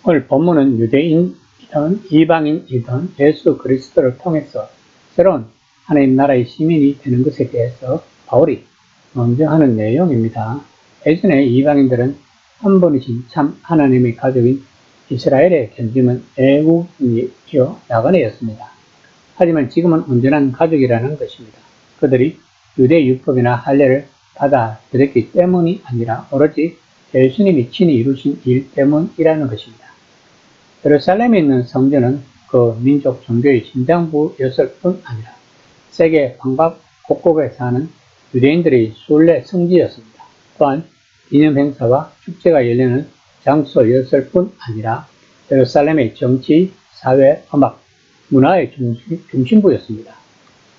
오늘 본문은 유대인이든 이방인이든 예수 그리스도를 통해서 새로운 하나님 나라의 시민이 되는 것에 대해서 바울이 명령하는 내용입니다. 예전에 이방인들은 한 분이신 참 하나님의 가족인 이스라엘의 견지는 애국이요 나그네였습니다. 하지만 지금은 온전한 가족이라는 것입니다. 그들이 유대 율법이나 할례를 받아들였기 때문이 아니라 오로지 예수님이 친히 이루신 일 때문이라는 것입니다. 예루살렘에 있는 성전은 그 민족 종교의 심장부였을 뿐 아니라 세계 방방곡곡에 사는 유대인들의 순례 성지였습니다. 또한 기념 행사와 축제가 열리는 장소였을 뿐 아니라 예루살렘의 정치, 사회, 음악, 문화의 중심부였습니다.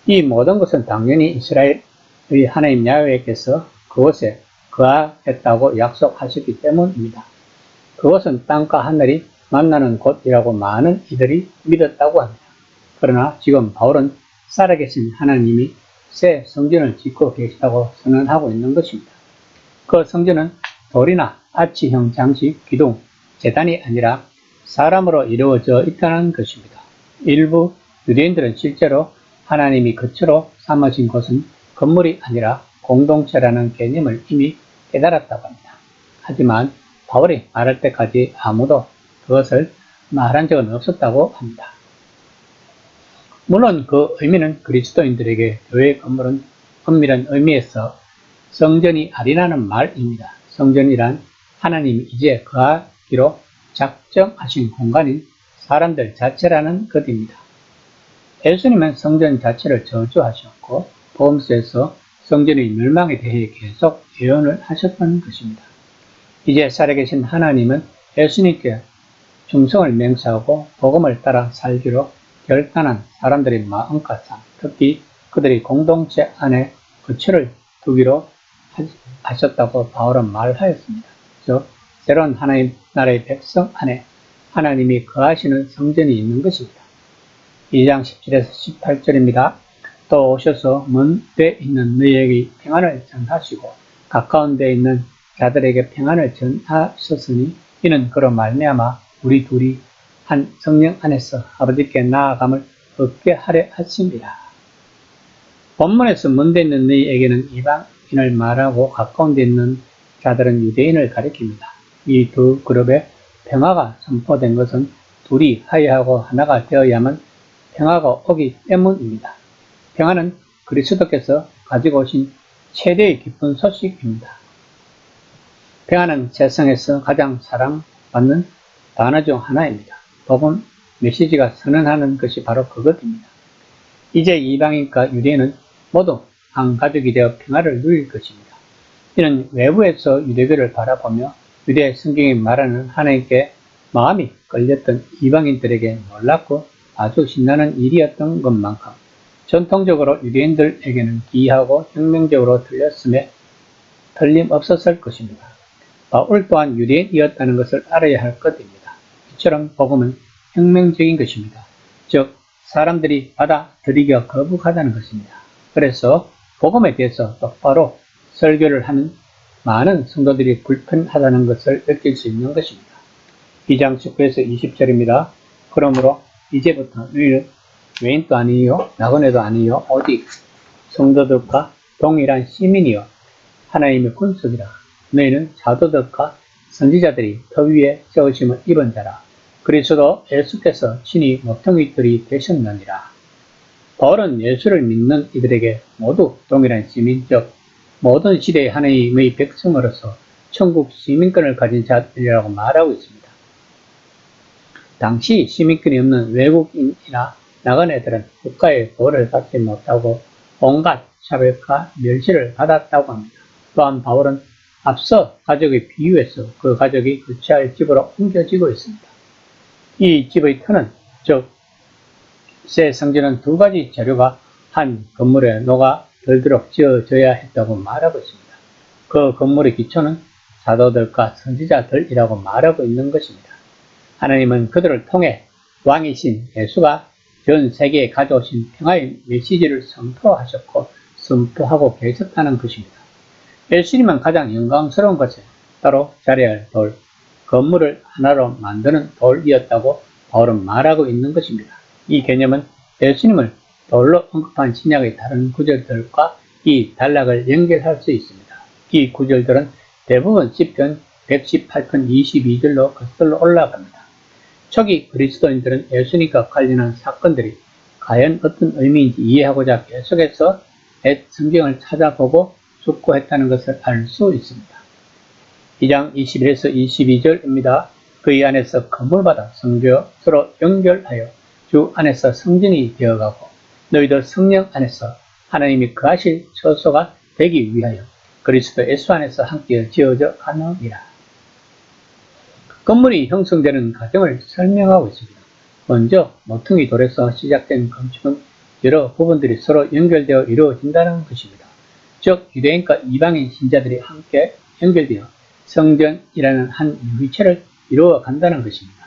이 모든 것은 당연히 이스라엘의 하나님 야훼께서 그곳에 거하겠다고 약속하셨기 때문입니다. 그것은 땅과 하늘이 만나는 곳이라고 많은 이들이 믿었다고 합니다. 그러나 지금 바울은 살아계신 하나님이 새 성전을 짓고 계시다고 선언하고 있는 것입니다. 그 성전은 돌이나 아치형 장식, 기둥, 제단이 아니라 사람으로 이루어져 있다는 것입니다. 일부 유대인들은 실제로 하나님이 거처로 삼으신 곳은 건물이 아니라 공동체라는 개념을 이미 깨달았다고 합니다. 하지만 바울이 말할 때까지 아무도 그것을 말한 적은 없었다고 합니다. 물론 그 의미는 그리스도인들에게 교회 건물은 엄밀한 의미에서 성전이 아니라는 말입니다. 성전이란 하나님이 이제 거하기로 작정하신 공간인 사람들 자체라는 것입니다. 예수님은 성전 자체를 저주하셨고 복음서에서 성전의 멸망에 대해 계속 예언을 하셨던 것입니다. 이제 살아계신 하나님은 예수님께 충성을 맹세하고 복음을 따라 살기로 결단한 사람들의 마음과 삶, 특히 그들이 공동체 안에 거처를 두기로 하셨다고 바울은 말하였습니다. 즉 새로운 하나님 나라의 백성 안에 하나님이 거하시는 성전이 있는 것입니다. 2장 17에서 18절입니다. 또 오셔서 먼 데 있는 너희에게 평안을 전하시고 가까운 데 있는 자들에게 평안을 전하셨으니 이는 그로 말미암아 우리 둘이 한 성령 안에서 아버지께 나아감을 얻게 하려 하십니다. 본문에서 먼 데 있는 너희에게는 이방인을 말하고 가까운 데 있는 자들은 유대인을 가리킵니다. 이 두 그룹의 평화가 선포된 것은 둘이 화해하고 하나가 되어야만 평화가 오기 때문입니다. 평화는 그리스도께서 가지고 오신 최대의 기쁜 소식입니다. 평화는 세상에서 가장 사랑받는 단어 중 하나입니다. 복음 메시지가 선언하는 것이 바로 그것입니다. 이제 이방인과 유대인은 모두 한 가족이 되어 평화를 누릴 것입니다. 이는 외부에서 유대교를 바라보며 유대 성경이 말하는 하나님께 마음이 끌렸던 이방인들에게 놀랍고 아주 신나는 일이었던 것만큼 전통적으로 유대인들에게는 기이하고 혁명적으로 들렸음에 틀림없었을 것입니다. 바울 또한 유대인이었다는 것을 알아야 할 것입니다. 이처럼 복음은 혁명적인 것입니다. 즉 사람들이 받아들이기가 거북하다는 것입니다. 그래서 복음에 대해서 똑바로 설교를 하는 많은 성도들이 불편하다는 것을 느낄 수 있는 것입니다. 2장 19에서 20절입니다. 그러므로 이제부터 너희는 외인도 아니요 나그네도 아니요 오직 성도들과 동일한 시민이요 하나님의 군속이라. 너희는 사도들과 선지자들이 터 위에 세우심을 입은 자라. 그리스도 예수께서 친히 모퉁이들이 되셨느니라. 바울은 예수를 믿는 이들에게 모두 동일한 시민, 즉 모든 시대의 하나님의 백성으로서 천국 시민권을 가진 자들이라고 말하고 있습니다. 당시 시민권이 없는 외국인이나 나그네들은 국가의 보호를 받지 못하고 온갖 차별과 멸시를 받았다고 합니다. 또한 바울은 앞서 가족의 비유에서 그 가족이 거처할 집으로 옮겨지고 있습니다. 이 집의 터는, 즉 새 성전은 두 가지 재료가 한 건물에 녹아 들도록 지어져야 했다고 말하고 있습니다. 그 건물의 기초는 사도들과 선지자들이라고 말하고 있는 것입니다. 하나님은 그들을 통해 왕이신 예수가 전 세계에 가져오신 평화의 메시지를 선포하셨고 선포하고 계셨다는 것입니다. 예수님은 가장 영광스러운 것에 따로 자리할 돌, 건물을 하나로 만드는 돌이었다고 바울은 말하고 있는 것입니다. 이 개념은 예수님을 돌로 언급한 신약의 다른 구절들과 이 단락을 연결할 수 있습니다. 이 구절들은 대부분 시편 118편 22절로 거슬러 올라갑니다. 초기 그리스도인들은 예수님과 관련한 사건들이 과연 어떤 의미인지 이해하고자 계속해서 성경을 찾아보고 숙고했다는 것을 알 수 있습니다. 2장 21에서 22절입니다. 그의 안에서 건물마다 성교 서로 연결하여 주 안에서 성전이 되어가고 너희들 성령 안에서 하나님이 거하실 처소가 되기 위하여 그리스도 예수 안에서 함께 지어져 가느니라. 건물이 형성되는 과정을 설명하고 있습니다. 먼저 모퉁이 돌에서 시작된 건축은 여러 부분들이 서로 연결되어 이루어진다는 것입니다. 즉 유대인과 이방인 신자들이 함께 연결되어 성전이라는 한 유기체를 이루어 간다는 것입니다.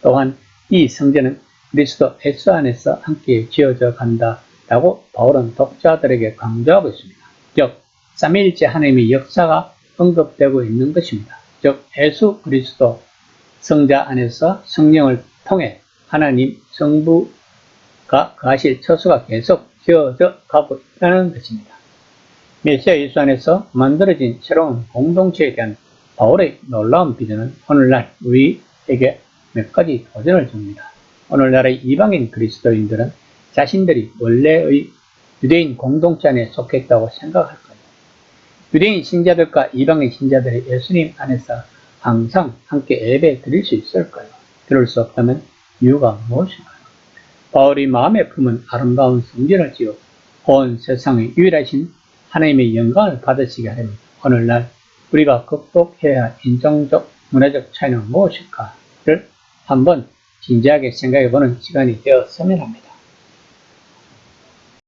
또한 이 성전은 그리스도 예수 안에서 함께 지어져 간다라고 바울은 독자들에게 강조하고 있습니다. 즉 삼위일체 하나님의 역사가 언급되고 있는 것입니다. 즉 예수 그리스도 성자 안에서 성령을 통해 하나님 성부가 거하실 처소가 계속 지어져 가고 있다는 것입니다. 메시아 예수 안에서 만들어진 새로운 공동체에 대한 바울의 놀라운 비전은 오늘날 우리에게 몇 가지 도전을 줍니다. 오늘날의 이방인 그리스도인들은 자신들이 원래의 유대인 공동체 안에 속했다고 생각할까요? 유대인 신자들과 이방인 신자들이 예수님 안에서 항상 함께 예배 드릴 수 있을까요? 그럴 수 없다면 이유가 무엇일까요? 바울이 마음에 품은 아름다운 성전을 지어 온 세상의 유일하신 하나님의 영광을 받으시게 하려면 오늘날 우리가 극복해야 할 인종적, 문화적 차이는 무엇일까를 한번 진지하게 생각해보는 시간이 되었으면 합니다.